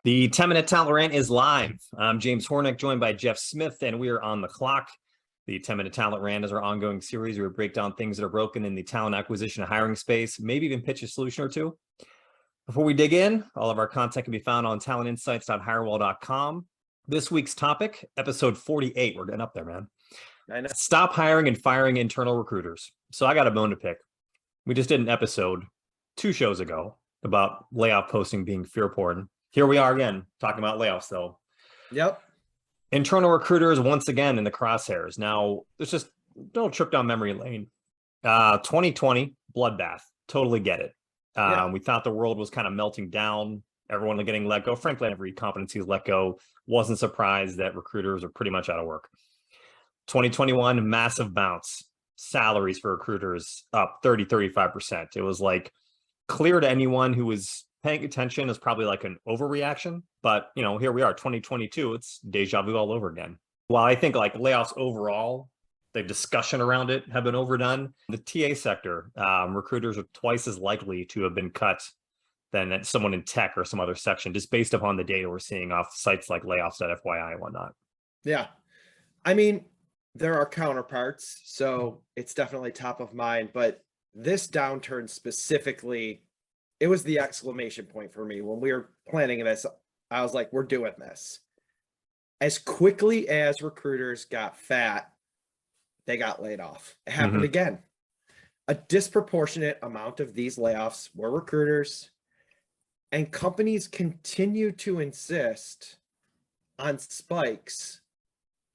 The 10-minute talent rant is live. I'm James Hornick, joined by Jeff Smith, and we are on the clock. The 10-minute talent rant is our ongoing series where we break down things that are broken in the talent acquisition and hiring space, maybe even pitch a solution or two. Before we dig in, all of our content can be found on talentinsights.hirewall.com. This week's topic, episode 48. We're getting up there, man. I know. Stop hiring and firing internal recruiters. So I got a bone to pick. We just did an episode 2 shows ago about layoff posting being fear porn. Here we are again, talking about layoffs, though. Yep. Internal recruiters, once again, in the crosshairs. Now, there's just no trip down memory lane. 2020, bloodbath. Totally get it. We thought the world was kind of melting down. Everyone was getting let go. Frankly, every competency is let go. Wasn't surprised that recruiters are pretty much out of work. 2021, massive bounce. Salaries for recruiters up 30-35%. It was like clear to anyone who was paying attention is probably like an overreaction, but here we are, 2022, it's deja vu all over again. While I think like layoffs overall, the discussion around it have been overdone, the TA sector, recruiters are twice as likely to have been cut than someone in tech or some other section, just based upon the data we're seeing off sites like layoffs.fyi and whatnot. Yeah. I mean, there are counterparts, so it's definitely top of mind, but this downturn specifically, it was the exclamation point for me when we were planning this. I was like, we're doing this. As quickly as recruiters got fat, they got laid off. It happened again. A disproportionate amount of these layoffs were recruiters, and companies continue to insist on spikes.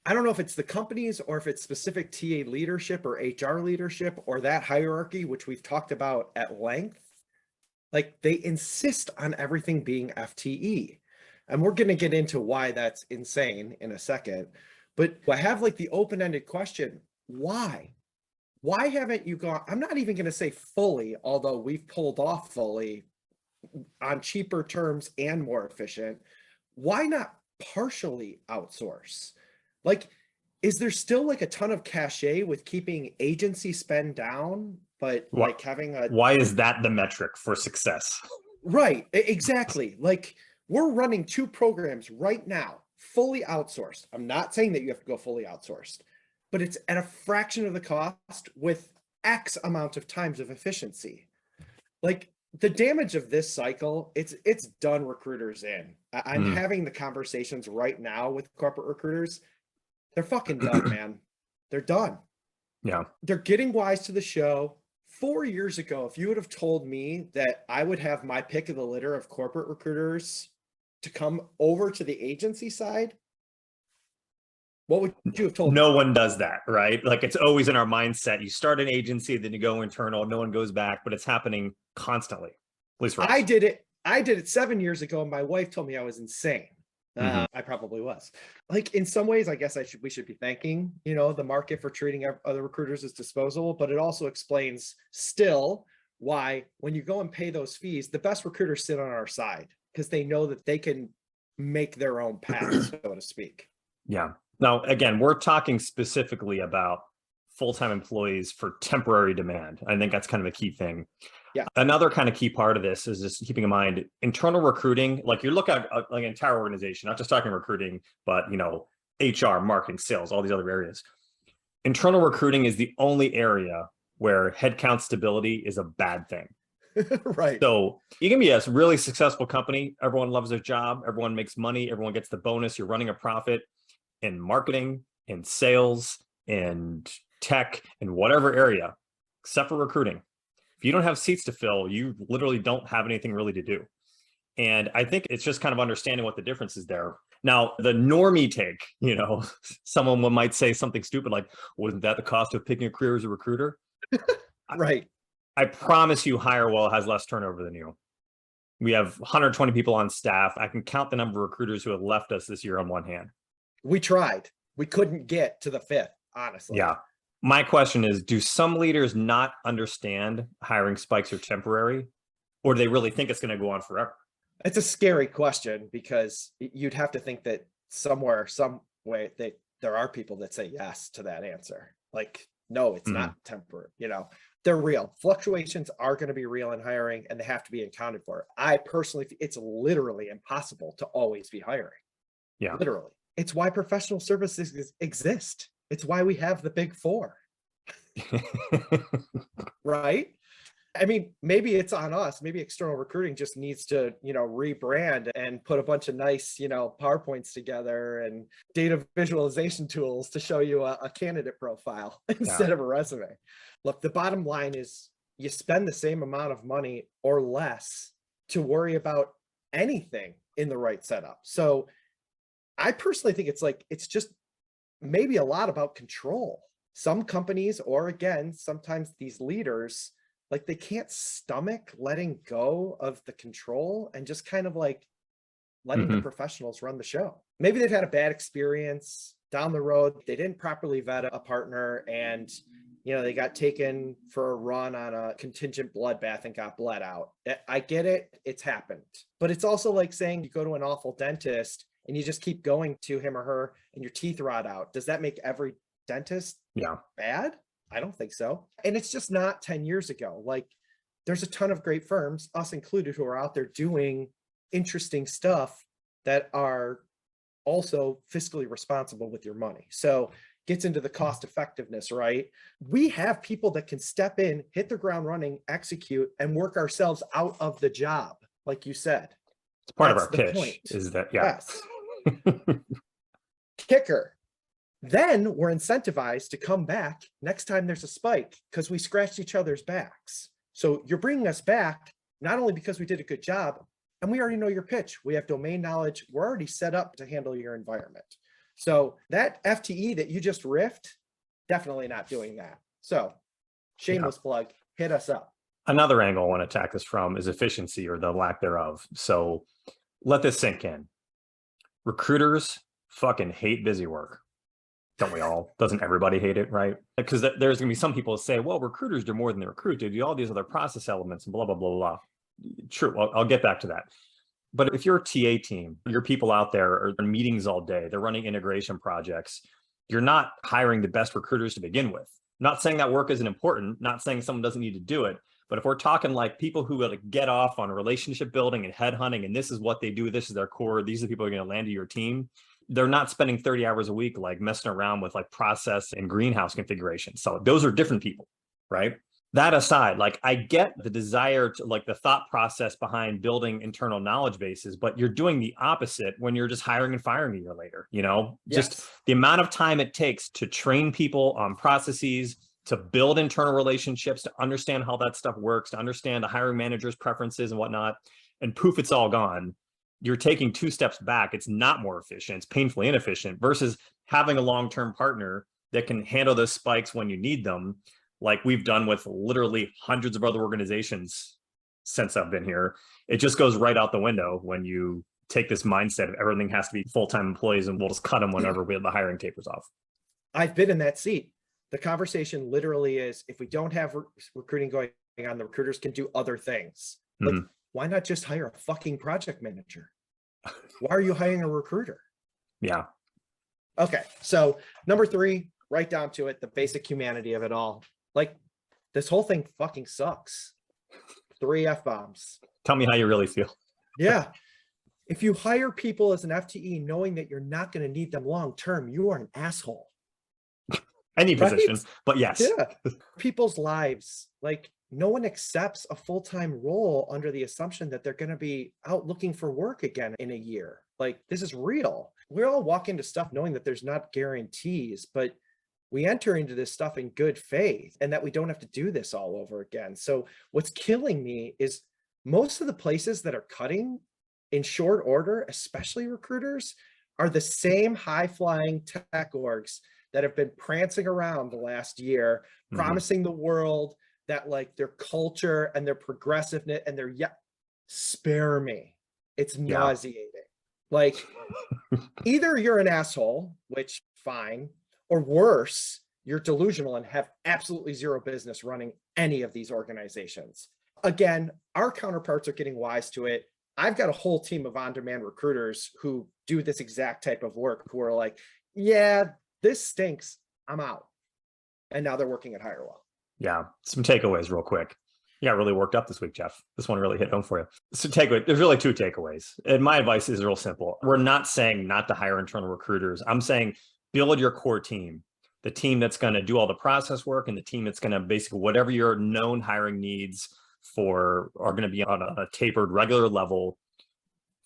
I don't know if it's the companies or if it's specific TA leadership or HR leadership or that hierarchy, which we've talked about at length. Like, they insist on everything being FTE. And we're going to get into why that's insane in a second. But I have like the open-ended question, why? Why haven't you gone? I'm not even going to say fully, although we've pulled off fully on cheaper terms and more efficient. Why not partially outsource? Like, is there still like a ton of cachet with keeping agency spend down, but like having a... Why is that the metric for success? Right, exactly. Like, we're running 2 programs right now, fully outsourced. I'm not saying that you have to go fully outsourced, but it's at a fraction of the cost with X amount of times of efficiency. Like, the damage of this cycle, it's done recruiters in. I'm having the conversations right now with corporate recruiters. They're fucking done, man. They're done. Yeah. They're getting wise to the show. 4 years ago, if you would have told me that I would have my pick of the litter of corporate recruiters to come over to the agency side, what would you have told me? No one does that, right? Like, it's always in our mindset. You start an agency, then you go internal, no one goes back, but it's happening constantly. At least for us. I did it 7 years ago, and my wife told me I was insane. I probably was. Like, in some ways, I guess we should be thanking, the market for treating other recruiters as disposable, but it also explains still why when you go and pay those fees, the best recruiters sit on our side because they know that they can make their own path, so to speak. Yeah. Now, again, we're talking specifically about full-time employees for temporary demand. I think that's kind of a key thing. Yeah. Another kind of key part of this is just keeping in mind internal recruiting. Like, you look at like an entire organization, not just talking recruiting, but HR, marketing, sales, all these other areas. Internal recruiting is the only area where headcount stability is a bad thing. Right. So you can be a really successful company. Everyone loves their job. Everyone makes money. Everyone gets the bonus. You're running a profit in marketing, in sales, and tech, in whatever area, except for recruiting. If you don't have seats to fill, you literally don't have anything really to do. And I think it's just kind of understanding what the difference is there. Now, the normie take, someone might say something stupid like, wasn't that the cost of picking a career as a recruiter? Right. I promise you HireWell has less turnover than you. We have 120 people on staff. I can count the number of recruiters who have left us this year on one hand. We tried. We couldn't get to the 5th, honestly. Yeah. My question is, do some leaders not understand hiring spikes are temporary, or do they really think it's going to go on forever? It's a scary question because you'd have to think that somewhere, some way, there are people that say yes to that answer. Like, no, it's not temporary. they're real. Fluctuations are going to be real in hiring and they have to be accounted for. I personally, it's literally impossible to always be hiring. Yeah. Literally. It's why professional services exist. It's why we have the big four. Right? I mean, maybe it's on us. Maybe external recruiting just needs to, rebrand and put a bunch of nice, PowerPoints together and data visualization tools to show you a candidate profile instead of a resume. Look, the bottom line is you spend the same amount of money or less to worry about anything in the right setup. So I personally think it's just maybe a lot about control. Some companies, or again, sometimes these leaders, they can't stomach letting go of the control and just kind of letting the professionals run the show. Maybe they've had a bad experience down the road. They didn't properly vet a partner and, they got taken for a run on a contingent bloodbath and got bled out. I get it. It's happened. But it's also like saying you go to an awful dentist and you just keep going to him or her and your teeth rot out. Does that make every dentist bad? I don't think so. And it's just not 10 years ago. There's a ton of great firms, us included, who are out there doing interesting stuff that are also fiscally responsible with your money. So gets into the cost effectiveness, right? We have people that can step in, hit the ground running, execute, and work ourselves out of the job, like you said. It's part of our pitch is that, Yes. Kicker. Then we're incentivized to come back next time there's a spike because we scratched each other's backs. So you're bringing us back, not only because we did a good job, and we already know your pitch. We have domain knowledge. We're already set up to handle your environment. So that FTE that you just riffed, definitely not doing that. So shameless plug, hit us up. Another angle I want to attack this from is efficiency or the lack thereof. So let this sink in. Recruiters fucking hate busy work. Don't we all? Doesn't everybody hate it, right? Because there's going to be some people that say, well, recruiters do more than they recruit. They do all these other process elements and blah, blah, blah, blah. True. I'll get back to that. But if you're a TA team, your people out there are in meetings all day, they're running integration projects, you're not hiring the best recruiters to begin with. Not saying that work isn't important, not saying someone doesn't need to do it. But if we're talking people who get off on relationship building and headhunting, and this is what they do, this is their core, these are the people who are going to land to your team. They're not spending 30 hours a week messing around with process and greenhouse configuration. So those are different people, right? That aside, I get the desire to the thought process behind building internal knowledge bases, but you're doing the opposite when you're just hiring and firing a year later, just the amount of time it takes to train people on processes, to build internal relationships, to understand how that stuff works, to understand the hiring manager's preferences and whatnot, and poof, it's all gone. You're taking 2 steps back. It's not more efficient. It's painfully inefficient versus having a long-term partner that can handle those spikes when you need them, like we've done with literally hundreds of other organizations since I've been here. It just goes right out the window when you take this mindset of everything has to be full-time employees and we'll just cut them whenever the hiring tapers off. I've been in that seat. The conversation literally is, if we don't have recruiting going on, the recruiters can do other things. Why not just hire a fucking project manager? Why are you hiring a recruiter? Yeah. Okay. So number 3, right down to it, the basic humanity of it all. This whole thing fucking sucks. 3 F-bombs. Tell me how you really feel. Yeah. If you hire people as an FTE knowing that you're not going to need them long-term, you are an asshole. Any position, but yes. Yeah. People's lives, no one accepts a full-time role under the assumption that they're going to be out looking for work again in a year. This is real. We all walk into stuff knowing that there's not guarantees, but we enter into this stuff in good faith and that we don't have to do this all over again. So what's killing me is most of the places that are cutting in short order, especially recruiters, are the same high-flying tech orgs that have been prancing around the last year, promising the world that their culture and their progressiveness and their spare me. It's nauseating. Either you're an asshole, which fine, or worse, you're delusional and have absolutely zero business running any of these organizations. Again, our counterparts are getting wise to it. I've got a whole team of on-demand recruiters who do this exact type of work, who are yeah, this stinks, I'm out. And now they're working at HireWell. Yeah. Some takeaways real quick. You got really worked up this week, Jeff. This one really hit home for you. So there's really two takeaways. And my advice is real simple. We're not saying not to hire internal recruiters. I'm saying build your core team, the team that's going to do all the process work and the team that's going to basically whatever your known hiring needs for are going to be on a tapered regular level.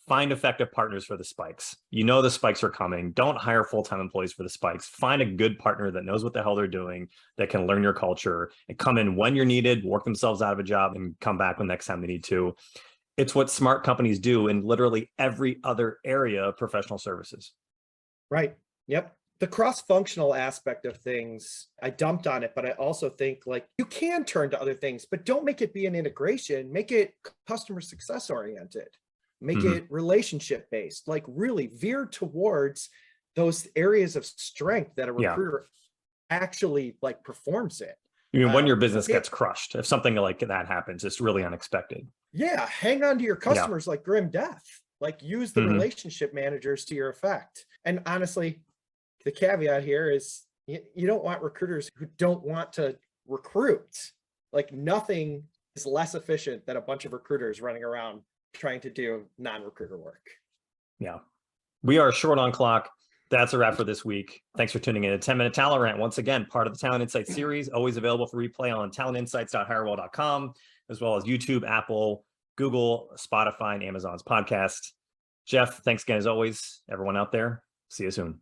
Find effective partners for the spikes. You know the spikes are coming. Don't hire full-time employees for the spikes. Find a good partner that knows what the hell they're doing, that can learn your culture and come in when you're needed, work themselves out of a job, and come back the next time they need to. It's what smart companies do in literally every other area of professional services. Right. Yep. The cross-functional aspect of things, I dumped on it, but I also think like you can turn to other things, but don't make it be an integration. Make it customer success oriented. Make it relationship based, like really veer towards those areas of strength that a recruiter actually like performs it. I mean, when your business gets crushed, if something like that happens, it's really unexpected. Yeah. Hang on to your customers like grim death, like use the relationship managers to your effect. And honestly, the caveat here is you don't want recruiters who don't want to recruit. Like nothing is less efficient than a bunch of recruiters running around trying to do non-recruiter work. Yeah. We are short on clock. That's a wrap for this week. Thanks for tuning in to 10-Minute Talent Rant. Once again, part of the Talent Insights series, always available for replay on talentinsights.hirewell.com, as well as YouTube, Apple, Google, Spotify, and Amazon's podcast. Jeff, thanks again as always. Everyone out there, see you soon.